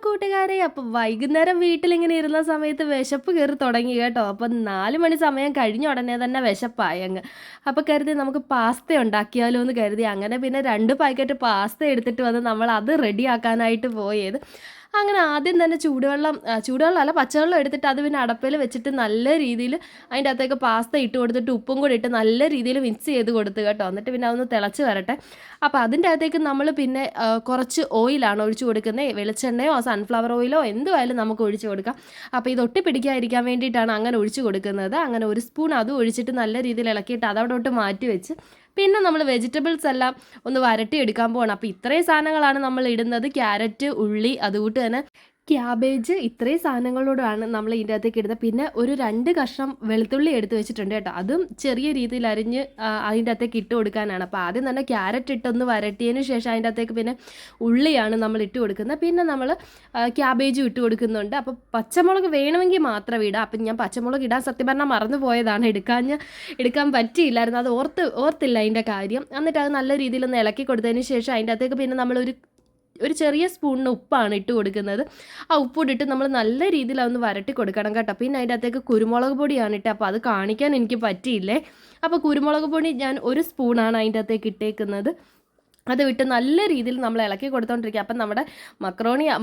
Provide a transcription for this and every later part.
കൂട്ടുകാരെ, അപ്പം വൈകുന്നേരം വീട്ടിലിങ്ങനെ ഇരുന്ന സമയത്ത് വിശപ്പ് കയറി തുടങ്ങി കേട്ടോ. അപ്പം 4 മണി സമയം കഴിഞ്ഞ ഉടനെ തന്നെ വിശപ്പായി അങ്ങ്. അപ്പോൾ കരുതി നമുക്ക് പാസ്ത ഉണ്ടാക്കിയാലോ എന്ന് കരുതി. അങ്ങനെ പിന്നെ 2 പാക്കറ്റ് പാസ്ത എടുത്തിട്ട് വന്ന് നമ്മൾ അത് റെഡിയാക്കാനായിട്ട് പോയത്. അങ്ങനെ ആദ്യം തന്നെ ചൂടുവെള്ളമല്ല പച്ചവെള്ളം എടുത്തിട്ട് അത് പിന്നെ അടപ്പയിൽ വെച്ചിട്ട് നല്ല രീതിയിൽ അതിൻ്റെ അകത്തേക്ക് പാസ്ത ഇട്ട് കൊടുത്തിട്ട് ഉപ്പും കൂടി ഇട്ട് നല്ല രീതിയിൽ മിക്സ് ചെയ്ത് കൊടുത്ത് കേട്ടോ. എന്നിട്ട് പിന്നെ അതൊന്ന് തിളച്ച് വരട്ടെ. അപ്പോൾ അതിൻ്റെ അകത്തേക്ക് നമ്മൾ പിന്നെ കുറച്ച് ഓയിലാണ് ഒഴിച്ച് കൊടുക്കുന്നത്. വെളിച്ചെണ്ണയോ സൺഫ്ലവർ ഓയിലോ എന്തുമായാലും നമുക്ക് ഒഴിച്ച് കൊടുക്കാം. അപ്പോൾ ഇത് ഒട്ടി പിടിക്കാതിരിക്കാൻ വേണ്ടിയിട്ടാണ് അങ്ങനെ ഒഴിച്ച് കൊടുക്കുന്നത്. അങ്ങനെ 1 സ്പൂൺ അതും ഒഴിച്ചിട്ട് നല്ല രീതിയിൽ ഇളക്കിയിട്ട് അതവിടോട്ട് മാറ്റി വെച്ച് പിന്നെ നമ്മൾ വെജിറ്റബിൾസ് എല്ലാം ഒന്ന് വരട്ടിയെടുക്കാൻ പോകണം. അപ്പോൾ ഇത്രയും സാധനങ്ങളാണ് നമ്മൾ ഇടുന്നത്. ക്യാരറ്റ്, ഉള്ളി, അതുകൂട്ട് തന്നെ ക്യാബേജ്, ഇത്രയും സാധനങ്ങളോടാണ് നമ്മൾ ഇതിൻ്റെ അകത്തേക്ക് ഇടുന്നത്. പിന്നെ ഒരു 2 കഷ്ണം വെളുത്തുള്ളി എടുത്ത് വെച്ചിട്ടുണ്ട് കേട്ടോ. അതും ചെറിയ രീതിയിൽ അരിഞ്ഞ് അതിൻ്റെ അകത്തേക്ക് ഇട്ട് കൊടുക്കാനാണ്. അപ്പോൾ ആദ്യം തന്നെ ക്യാരറ്റ് ഇട്ടൊന്ന് വരട്ടിയതിന് ശേഷം അതിൻ്റെ അകത്തേക്ക് പിന്നെ ഉള്ളിയാണ് നമ്മൾ ഇട്ട് കൊടുക്കുന്നത്. പിന്നെ നമ്മൾ ക്യാബേജും ഇട്ട് കൊടുക്കുന്നുണ്ട്. അപ്പോൾ പച്ചമുളക് വേണമെങ്കിൽ മാത്രം ഇടാം. അപ്പം ഞാൻ പച്ചമുളക് ഇടാൻ സത്യം പറഞ്ഞാൽ മറന്നു പോയതാണ്. എടുക്കാൻ പറ്റിയില്ലായിരുന്നു. അത് ഓർത്തില്ല അതിൻ്റെ കാര്യം. എന്നിട്ട് അത് നല്ല രീതിയിലൊന്ന് ഇളക്കി കൊടുത്തതിന് ശേഷം അതിൻ്റെ അകത്തേക്ക് പിന്നെ ഒരു ചെറിയ സ്പൂണിന് ഉപ്പാണ് ഇട്ട് കൊടുക്കുന്നത്. ആ ഉപ്പിട്ടിട്ട് നമ്മൾ നല്ല രീതിയിൽ അതൊന്ന് വരട്ടി കൊടുക്കണം കേട്ടോ. പിന്നെ അതിൻ്റെ അകത്തേക്ക് കുരുമുളക് പൊടിയാണ് ഇട്ട്. അപ്പോൾ അത് കാണിക്കാൻ എനിക്ക് പറ്റിയില്ലേ. അപ്പോൾ കുരുമുളക് പൊടി ഞാൻ 1 സ്പൂണാണ് അതിൻ്റെ അകത്തേക്ക് ഇട്ടേക്കുന്നത്. അത് വിട്ട് നല്ല രീതിയിൽ നമ്മൾ ഇളക്കി കൊടുത്തോണ്ടിരിക്കുക. അപ്പം നമ്മുടെ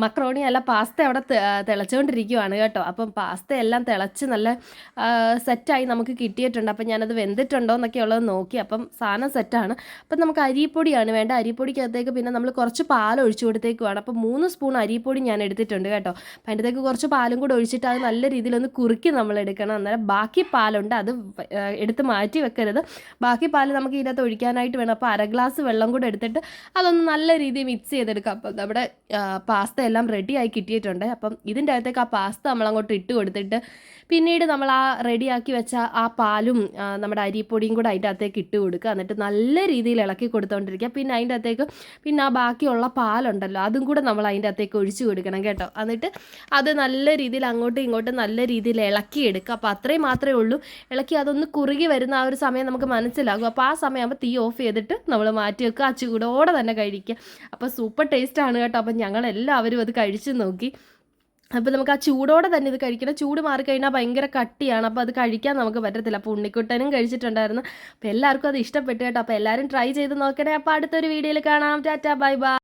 മക്രോണി അല്ല പാസ്ത അവിടെ തിളച്ചുകൊണ്ടിരിക്കുകയാണ് കേട്ടോ. അപ്പം പാസ്ത എല്ലാം തിളച്ച് നല്ല സെറ്റായി നമുക്ക് കിട്ടിയിട്ടുണ്ട്. അപ്പം ഞാനത് വെന്തിട്ടുണ്ടോ എന്നൊക്കെ ഉള്ളത് നോക്കി. അപ്പം സാധനം സെറ്റാണ്. അപ്പം നമുക്ക് അരിപ്പൊടിയാണ് വേണ്ട. അരിപ്പൊടിക്കകത്തേക്ക് പിന്നെ നമ്മൾ കുറച്ച് പാൽ ഒഴിച്ചു കൊടുത്തേക്കുവാണ്. അപ്പം 3 സ്പൂൺ അരിപ്പൊടി ഞാൻ എടുത്തിട്ടുണ്ട് കേട്ടോ. അപ്പം അതിൻ്റെത്തേക്ക് കുറച്ച് പാലും കൂടെ ഒഴിച്ചിട്ട് അത് നല്ല രീതിയിലൊന്ന് കുറുക്കി നമ്മൾ എടുക്കണം. അന്നേരം ബാക്കി പാലുണ്ട് അത് എടുത്ത് മാറ്റി വെക്കരുത്. ബാക്കി പാൽ നമുക്ക് ഇതിനകത്ത് ഒഴിക്കാനായിട്ട് വേണം. അപ്പോൾ 1/2 ഗ്ലാസ് വെള്ളം കൂടെ എടുത്തിട്ട് അതൊന്ന് നല്ല രീതിയിൽ മിക്സ് ചെയ്തെടുക്കാം. അപ്പം നമ്മുടെ പാസ്ത എല്ലാം റെഡിയായി കിട്ടിയിട്ടുണ്ട്. അപ്പം ഇതിൻ്റെ അകത്തേക്ക് ആ പാസ്ത നമ്മളങ്ങോട്ട് ഇട്ട് കൊടുത്തിട്ട് പിന്നീട് നമ്മൾ ആ റെഡിയാക്കി വെച്ച ആ പാലും നമ്മുടെ അരിപ്പൊടിയും കൂടെ അതിൻ്റെ അകത്തേക്ക് ഇട്ട് കൊടുക്കുക. എന്നിട്ട് നല്ല രീതിയിൽ ഇളക്കി കൊടുത്തുകൊണ്ടിരിക്കുക. പിന്നെ അതിൻ്റെ അകത്തേക്ക് പിന്നെ ആ ബാക്കിയുള്ള പാലുണ്ടല്ലോ അതും കൂടെ നമ്മൾ അതിൻ്റെ അകത്തേക്ക് ഒഴിച്ച് കൊടുക്കണം കേട്ടോ. എന്നിട്ട് അത് നല്ല രീതിയിൽ അങ്ങോട്ടും ഇങ്ങോട്ടും നല്ല രീതിയിൽ ഇളക്കിയെടുക്കുക. അപ്പോൾ അത്രയും മാത്രമേ ഉള്ളൂ. ഇളക്കി അതൊന്ന് കുറുകി വരുന്ന ആ ഒരു സമയം നമുക്ക് മനസ്സിലാകും. അപ്പോൾ ആ സമയമാകുമ്പോൾ തീ ഓഫ് ചെയ്തിട്ട് നമ്മൾ മാറ്റി വെക്കുക. ആ ചൂടോടെ തന്നെ കഴിക്കുക. അപ്പോൾ സൂപ്പർ ടേസ്റ്റാണ് കേട്ടോ. അപ്പം ഞങ്ങളെല്ലാവരും അത് കഴിച്ച് നോക്കി. അപ്പോൾ നമുക്ക് ആ ചൂടോടെ തന്നെ ഇത് കഴിക്കണം. ചൂട് മാറിക്കഴിഞ്ഞാൽ ഭയങ്കര കട്ടിയാണ്. അപ്പോൾ അത് കഴിക്കാൻ നമുക്ക് പറ്റത്തില്ല. അപ്പോൾ ഉണ്ണിക്കുട്ടനും കഴിച്ചിട്ടുണ്ടായിരുന്നു. അപ്പോൾ എല്ലാവർക്കും അത് ഇഷ്ടപ്പെട്ടു കേട്ടോ. അപ്പോൾ എല്ലാവരും ട്രൈ ചെയ്ത് നോക്കണേ. അപ്പോൾ അടുത്തൊരു വീഡിയോയിൽ കാണാം. Tata, bye bye.